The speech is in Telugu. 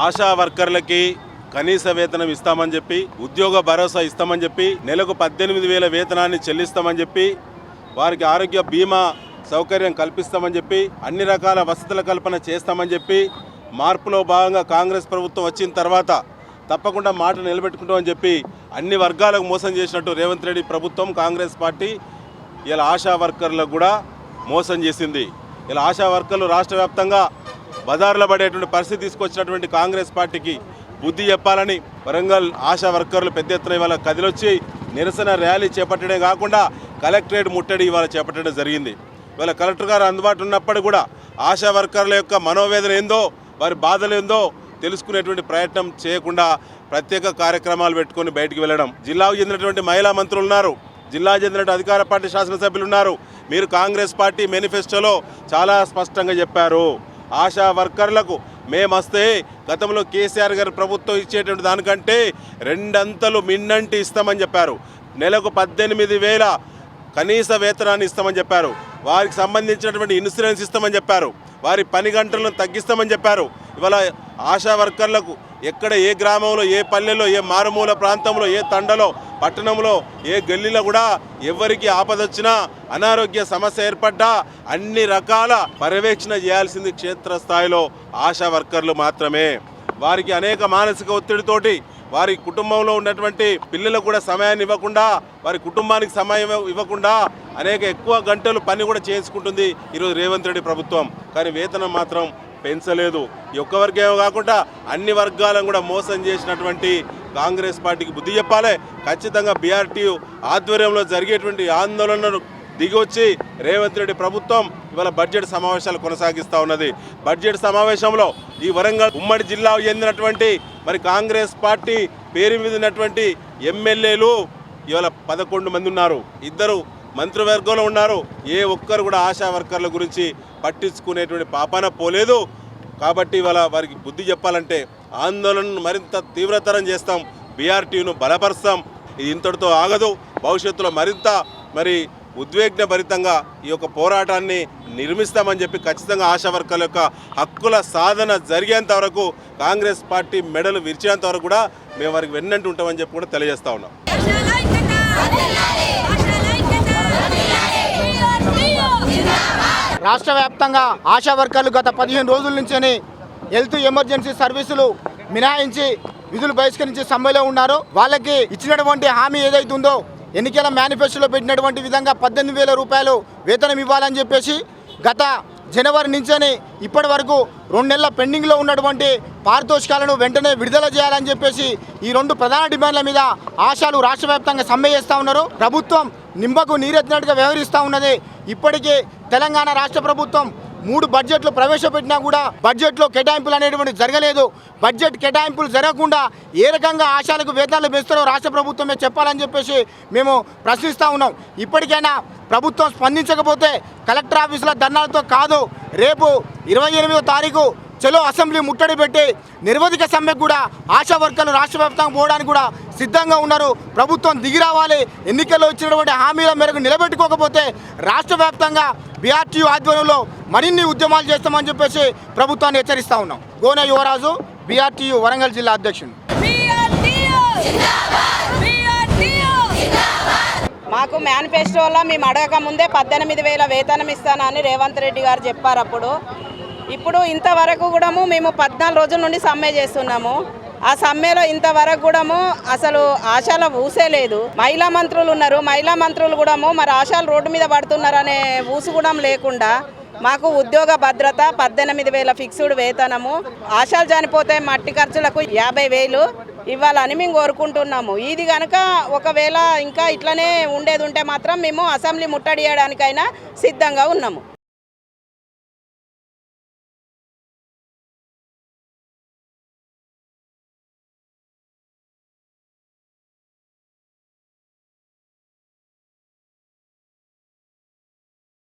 ఆశా వర్కర్లకి కనీస వేతనం ఇస్తామని చెప్పి, ఉద్యోగ భరోసా ఇస్తామని చెప్పి, నెలకు 18,000 వేతనాన్ని చెల్లిస్తామని చెప్పి, వారికి ఆరోగ్య బీమా సౌకర్యం కల్పిస్తామని చెప్పి, అన్ని రకాల వసతుల కల్పన చేస్తామని చెప్పి, మార్పులో భాగంగా కాంగ్రెస్ ప్రభుత్వం వచ్చిన తర్వాత తప్పకుండా మాట నిలబెట్టుకుంటామని చెప్పి అన్ని వర్గాలకు మోసం చేసినట్టు రేవంత్ రెడ్డి ప్రభుత్వం, కాంగ్రెస్ పార్టీ ఇలా ఆశా వర్కర్లకు కూడా మోసం చేసింది. ఇలా ఆశా వర్కర్లు రాష్ట్ర వ్యాప్తంగా బజార్లో పడేటువంటి పరిస్థితి తీసుకొచ్చినటువంటి కాంగ్రెస్ పార్టీకి బుద్ధి చెప్పాలని వరంగల్ ఆశా వర్కర్లు పెద్ద ఎత్తున ఇవాళ కదిలొచ్చి నిరసన ర్యాలీ చేపట్టడమే కాకుండా కలెక్టరేట్ ముట్టడి ఇవాళ చేపట్టడం జరిగింది. ఇవాళ కలెక్టర్ గారు అందుబాటులో ఉన్నప్పుడు కూడా ఆశా వర్కర్ల యొక్క మనోవేదన ఏందో, వారి బాధలు ఏందో తెలుసుకునేటువంటి ప్రయత్నం చేయకుండా ప్రత్యేక కార్యక్రమాలు పెట్టుకొని బయటికి వెళ్ళడం. జిల్లాకు చెందినటువంటి మహిళా మంత్రులు ఉన్నారు, జిల్లా చెందినటువంటి అధికార పార్టీ శాసనసభ్యులు ఉన్నారు. మీరు కాంగ్రెస్ పార్టీ మేనిఫెస్టోలో చాలా స్పష్టంగా చెప్పారు, ఆశా వర్కర్లకు మేమొస్తే గతంలో కేసీఆర్ గారి ప్రభుత్వం ఇచ్చేటువంటి దానికంటే 2 అంతలు మిన్నంటి ఇస్తామని చెప్పారు. నెలకు 18,000 కనీస వేతనాన్ని ఇస్తామని చెప్పారు. వారికి సంబంధించినటువంటి ఇన్సూరెన్స్ ఇస్తామని చెప్పారు. వారి పని గంటలను తగ్గిస్తామని చెప్పారు. ఇవాళ ఆశా వర్కర్లకు ఎక్కడ, ఏ గ్రామంలో, ఏ పల్లెలో, ఏ మారుమూల ప్రాంతంలో, ఏ తండలో, పట్టణంలో, ఏ గల్లీలో కూడా ఎవరికి ఆపదొచ్చినా, అనారోగ్య సమస్య ఏర్పడ్డా అన్ని రకాల పర్యవేక్షణ చేయాల్సింది క్షేత్రస్థాయిలో ఆశా వర్కర్లు మాత్రమే. వారికి అనేక మానసిక ఒత్తిడితోటి వారి కుటుంబంలో ఉన్నటువంటి పిల్లలకు కూడా సమయాన్ని ఇవ్వకుండా, వారి కుటుంబానికి సమయం ఇవ్వకుండా అనేక ఎక్కువ గంటలు పని కూడా చేసుకుంటుంది ఈరోజు రేవంత్ రెడ్డి ప్రభుత్వం. కానీ వేతనం మాత్రం పెంచలేదు. ఈ ఒక్క వర్గం కాకుండా అన్ని వర్గాలను కూడా మోసం చేసినటువంటి కాంగ్రెస్ పార్టీకి బుద్ధి చెప్పాలి. ఖచ్చితంగా బీఆర్టీయూ ఆధ్వర్యంలో జరిగేటువంటి ఆందోళనను దిగొచ్చి రేవంత్ రెడ్డి ప్రభుత్వం ఇవాళ బడ్జెట్ సమావేశాలు కొనసాగిస్తూ ఉన్నది. బడ్జెట్ సమావేశంలో ఈ వరంగల్ ఉమ్మడి జిల్లాకు చెందినటువంటి మరి కాంగ్రెస్ పార్టీ పేరు మీద ఉన్నటువంటి ఎమ్మెల్యేలు ఇవాళ 11 మంది ఉన్నారు, 2 మంత్రివర్గంలో ఉన్నారు. ఏ ఒక్కరు కూడా ఆశా వర్కర్ల గురించి పట్టించుకునేటువంటి పాపాన పోలేదు. కాబట్టి ఇవాళ వారికి బుద్ధి చెప్పాలంటే ఆందోళనను మరింత తీవ్రతరం చేస్తాం, బీఆర్టీయూను బలపరుస్తాం. ఇది ఇంతటితో ఆగదు. భవిష్యత్తులో మరింత ఉద్వేగభరితంగా ఈ యొక్క పోరాటాన్ని నిర్మిస్తామని చెప్పి ఖచ్చితంగా ఆశా వర్కర్ల యొక్క హక్కుల సాధన జరిగేంత వరకు, కాంగ్రెస్ పార్టీ మెడలు విరిచేంత వరకు కూడా మేము వారికి వెన్నంటి ఉంటామని చెప్పి కూడా తెలియజేస్తా ఉన్నాం. రాష్ట్ర వ్యాప్తంగా ఆశా వర్కర్లు గత 15 రోజుల నుంచి హెల్త్ ఎమర్జెన్సీ సర్వీసులు మినహాయించి విధులు బహిష్కరించి సమ్మెలో ఉన్నారు. వాళ్ళకి ఇచ్చినటువంటి హామీ ఏదైతే ఉందో, ఎన్నికల మేనిఫెస్టోలో పెట్టినటువంటి విధంగా 18,000 రూపాయలు వేతనం ఇవ్వాలని చెప్పేసి గత జనవరి నుంచి ఇప్పటి వరకు 2 నెలల పెండింగ్లో ఉన్నటువంటి పారితోషికాలను వెంటనే విడుదల చేయాలని చెప్పేసి ఈ 2 ప్రధాన డిమాండ్ల మీద ఆశాలు రాష్ట్ర వ్యాప్తంగా సమ్మె చేస్తూ ఉన్నారు. ప్రభుత్వం నింబకు నీరెత్తినట్టుగా వ్యవహరిస్తూ ఉన్నది. ఇప్పటికే తెలంగాణ రాష్ట్ర ప్రభుత్వం 3 బడ్జెట్లు ప్రవేశపెట్టినా కూడా బడ్జెట్లో కేటాయింపులు అనేటువంటి జరగలేదు. బడ్జెట్ కేటాయింపులు జరగకుండా ఏ రకంగా ఆశాలకు వేతనాలు పెంచుతారో రాష్ట్ర ప్రభుత్వమే చెప్పాలని చెప్పేసి మేము ప్రశ్నిస్తూ ఉన్నాం. ఇప్పటికైనా ప్రభుత్వం స్పందించకపోతే కలెక్టర్ ఆఫీసుల ధర్నాలతో కాదు, రేపు 28వ తారీఖు చలో అసెంబ్లీ ముట్టడి పెట్టి నిరవధిక సమ్మెకు కూడా ఆశా వర్కర్లు రాష్ట్ర వ్యాప్తంగా పోవడానికి కూడా సిద్ధంగా ఉన్నారు. ప్రభుత్వం దిగి రావాలి. ఎన్నికల్లో ఇచ్చినటువంటి హామీల మేరకు నిలబెట్టుకోకపోతే రాష్ట్ర వ్యాప్తంగా బీఆర్టీయూ ఆధ్వర్యంలో మరిన్ని ఉద్యమాలు చేస్తామని చెప్పేసి ప్రభుత్వాన్ని హెచ్చరిస్తూ ఉన్నాం. గోనె యువరాజు, బీఆర్టీయూ వరంగల్ జిల్లా అధ్యక్షుడు. మాకు మేనిఫెస్టోలో మేము అడగక ముందే 18,000 వేతనం ఇస్తానని రేవంత్ రెడ్డి గారు చెప్పారు. ఇప్పుడు ఇంతవరకు కూడా మేము 14 రోజుల నుండి సమ్మె చేస్తున్నాము. ఆ సమ్మెలో ఇంతవరకు కూడా అసలు ఆశాల ఊసే లేదు. మహిళా మంత్రులు ఉన్నారు, మహిళా మంత్రులు కూడా మరి ఆశాలు రోడ్డు మీద పడుతున్నారనే ఊసు కూడా లేకుండా మాకు ఉద్యోగ భద్రత, 18,000 ఫిక్స్డ్ వేతనము, ఆశాలు చనిపోతే మట్టి ఖర్చులకు 50,000 ఇవ్వాలని మేము కోరుకుంటున్నాము. ఇది కనుక ఒకవేళ ఇంకా ఇట్లనే ఉండేది ఉంటే మాత్రం మేము అసెంబ్లీ ముట్టడి చేయడానికైనా సిద్ధంగా ఉన్నాము.